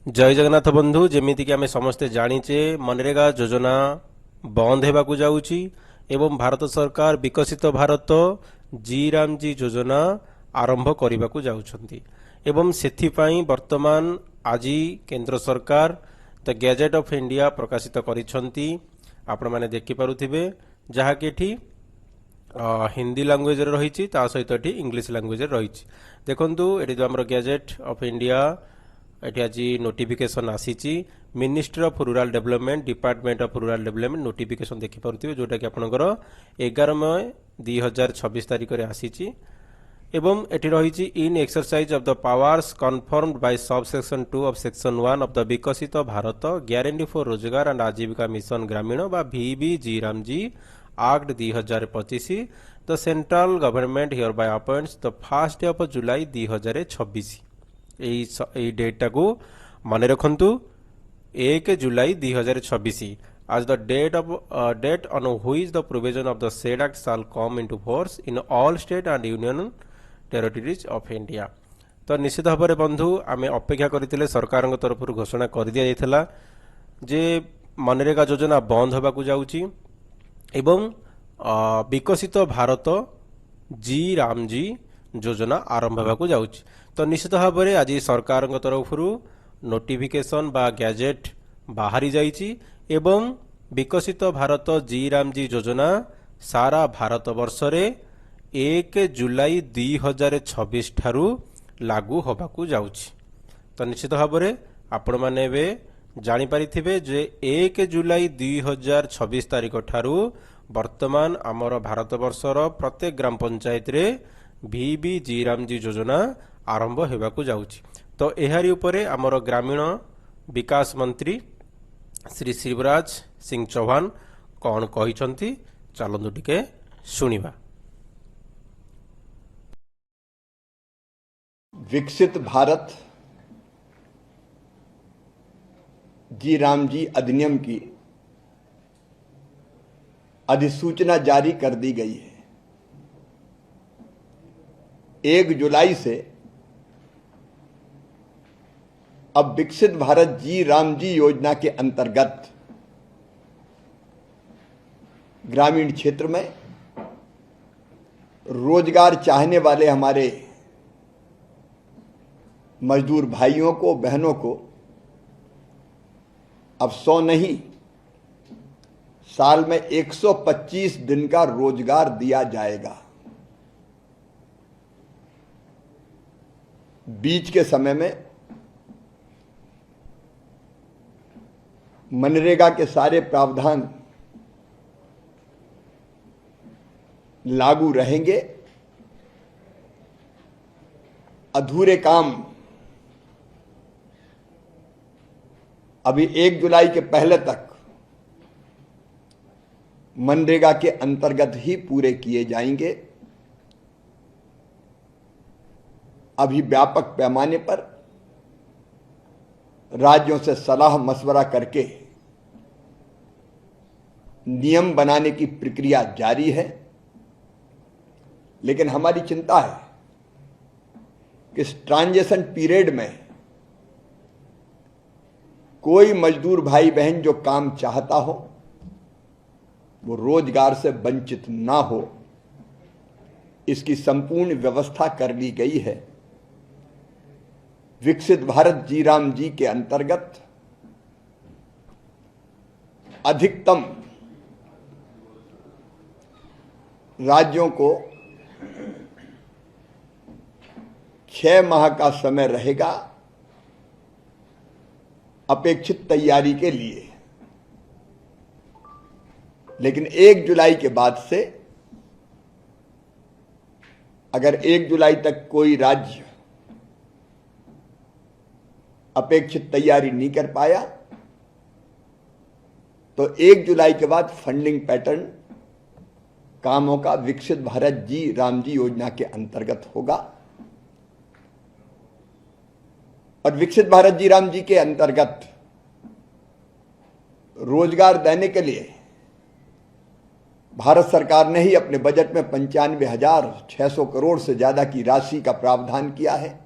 जय जगन्नाथ बंधु जेमिति कि आमे समस्ते जानिचे मनरेगा योजना बंद हेबाकू जाउची एवं भारत सरकार विकसित भारत जी राम जी योजना आरंभ करने जाउछंती एवं सेथिपाई वर्तमान आज केंद्र सरकार द गैजेट ऑफ इंडिया प्रकाशित करिछंती आपण माने देखि पारुथिबे जहा कि एठी हिंदी लैंग्वेज रही सहित एटी इंग्लिश लैंग्वेज रही देखु ये जो आम गैजेट ऑफ इंडिया एटी आज नोटिफिकेशन आसी ministry of rural development department of rural development notification देखिपे जोटा कि आपंकर 11 मई 2026 तारिख में आसी एवं एटी रही in exercise of the powers conferred by sub section 2 of section 1 of the Viksit Bharat guarantee for Rozgar and Ajeevika mission Gramin बा VBG Ramji Act 2025 the central government hereby appoints the 1 of July 2026 এই ডেটটাକୁ মনে ରଖନ୍ତୁ 1 जुलाई 2026 as the date on which the provision of the said act shall come into force in all state and union territories of India। तो निश्चित भाव में बंधु आम अपेक्षा करते सरकार तरफ घोषणा कर दि जाइए जे मनरेगा योजना बंद होगा जाऊँगी एवं विकसित भारत जी राम जी योजना आरंभ होगा जाऊँगी। तो निश्चित भाव में आज सरकार तरफ नोटिफिकेशन बा गैजेट बाहरी जाइए एवं विकसित भारत जी राम जी योजना सारा भारत वर्ष रे 1 जुलाई 2026 ठारू लागू होबाकू जाउछि। तो निश्चित भाव में आपण माने बे जानि पारिथिबे जे 1 जुलाई 2026 तारिख ठारू वर्तमान आमर भारत वर्षर प्रत्येक ग्राम पंचायत रे VBG रामजी योजना आरंभ होगाकू जाउछि। तो एहारी उपरे आमर ग्रामीण विकास मंत्री श्री शिवराज सिंह चौहान कौन कहिसंती चलंतु टिके सुनिबा। विकसित भारत जी राम जी अधिनियम की अधिसूचना जारी कर दी गई है। 1 जुलाई से अब विकसित भारत जी राम जी योजना के अंतर्गत ग्रामीण क्षेत्र में रोजगार चाहने वाले हमारे मजदूर भाइयों को बहनों को अब 100 नहीं साल में 125 दिन का रोजगार दिया जाएगा। बीच के समय में मनरेगा के सारे प्रावधान लागू रहेंगे। अधूरे काम अभी 1 जुलाई के पहले तक मनरेगा के अंतर्गत ही पूरे किए जाएंगे। अभी व्यापक पैमाने पर राज्यों से सलाह मशवरा करके नियम बनाने की प्रक्रिया जारी है। लेकिन हमारी चिंता है कि इस ट्रांजिशन पीरियड में कोई मजदूर भाई बहन जो काम चाहता हो वो रोजगार से वंचित ना हो, इसकी संपूर्ण व्यवस्था कर ली गई है। विकसित भारत जी राम जी के अंतर्गत अधिकतम राज्यों को 6 माह का समय रहेगा अपेक्षित तैयारी के लिए। लेकिन 1 जुलाई के बाद से अगर 1 जुलाई तक कोई राज्य अपेक्षित तैयारी नहीं कर पाया तो 1 जुलाई के बाद फंडिंग पैटर्न कामों का विकसित भारत जी राम जी योजना के अंतर्गत होगा। और विकसित भारत जी राम जी के अंतर्गत रोजगार देने के लिए भारत सरकार ने ही अपने बजट में 95,600 करोड़ से ज्यादा की राशि का प्रावधान किया है।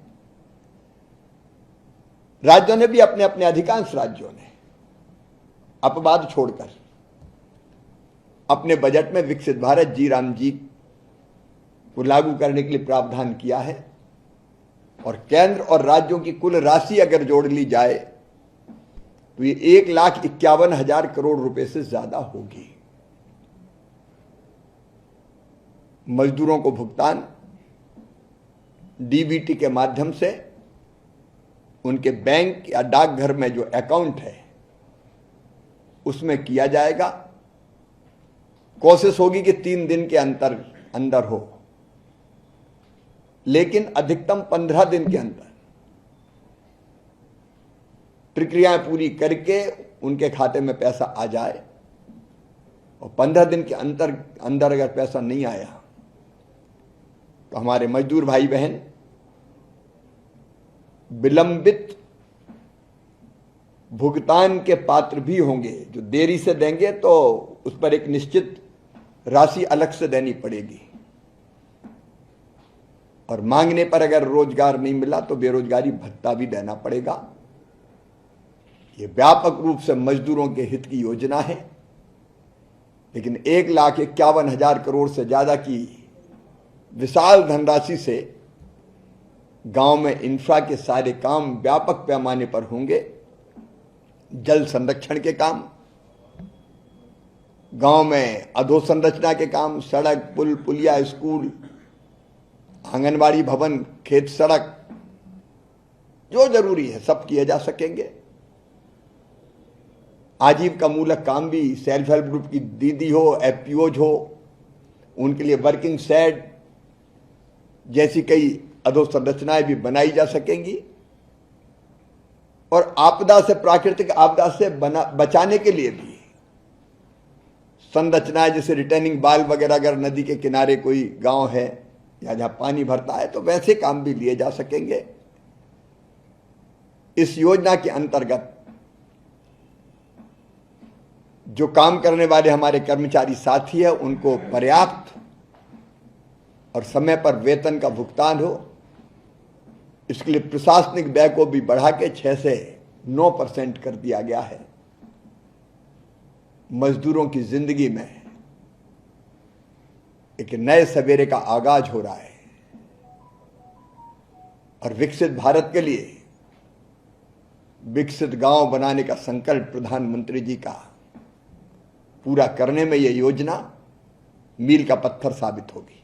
राज्यों ने भी अपने अपने अधिकांश राज्यों ने अपवाद छोड़कर अपने बजट में विकसित भारत जी राम जी को लागू करने के लिए प्रावधान किया है। और केंद्र और राज्यों की कुल राशि अगर जोड़ ली जाए तो ये 1,51,000 करोड़ रुपए से ज्यादा होगी। मजदूरों को भुगतान डीबीटी के माध्यम से उनके बैंक या डाकघर में जो अकाउंट है उसमें किया जाएगा। कोशिश होगी कि 3 दिन के अंदर हो, लेकिन अधिकतम 15 दिन के अंदर प्रक्रियाएं पूरी करके उनके खाते में पैसा आ जाए। और 15 दिन के अंदर अगर पैसा नहीं आया तो हमारे मजदूर भाई बहन विलंबित भुगतान के पात्र भी होंगे। जो देरी से देंगे तो उस पर एक निश्चित राशि अलग से देनी पड़ेगी। और मांगने पर अगर रोजगार नहीं मिला तो बेरोजगारी भत्ता भी देना पड़ेगा। यह व्यापक रूप से मजदूरों के हित की योजना है। लेकिन 1,51,000 करोड़ से ज्यादा की विशाल धनराशि से गांव में इंफ्रा के सारे काम व्यापक पैमाने पर होंगे। जल संरक्षण के काम, गांव में अधोसंरचना के काम, सड़क, पुल, पुलिया, स्कूल, आंगनबाड़ी भवन, खेत सड़क, जो जरूरी है सब किए जा सकेंगे। आजीविका मूलक काम भी सेल्फ हेल्प ग्रुप की दीदी हो, एफपीओज हो, उनके लिए वर्किंग शेड जैसी कई अधोसंरचनाएं भी बनाई जा सकेंगी। और आपदा से, प्राकृतिक आपदा से बचाने के लिए भी संरचनाएं जैसे रिटर्निंग बाल वगैरह, अगर नदी के किनारे कोई गांव है या जहां पानी भरता है तो वैसे काम भी लिए जा सकेंगे। इस योजना के अंतर्गत जो काम करने वाले हमारे कर्मचारी साथी है उनको पर्याप्त और समय पर वेतन का भुगतान हो। इसके लिए प्रशासनिक व्यय को भी बढ़ा के 6 से 9% कर दिया गया है। मजदूरों की जिंदगी में एक नए सवेरे का आगाज हो रहा है। और विकसित भारत के लिए विकसित गांव बनाने का संकल्प प्रधानमंत्री जी का पूरा करने में यह योजना मील का पत्थर साबित होगी।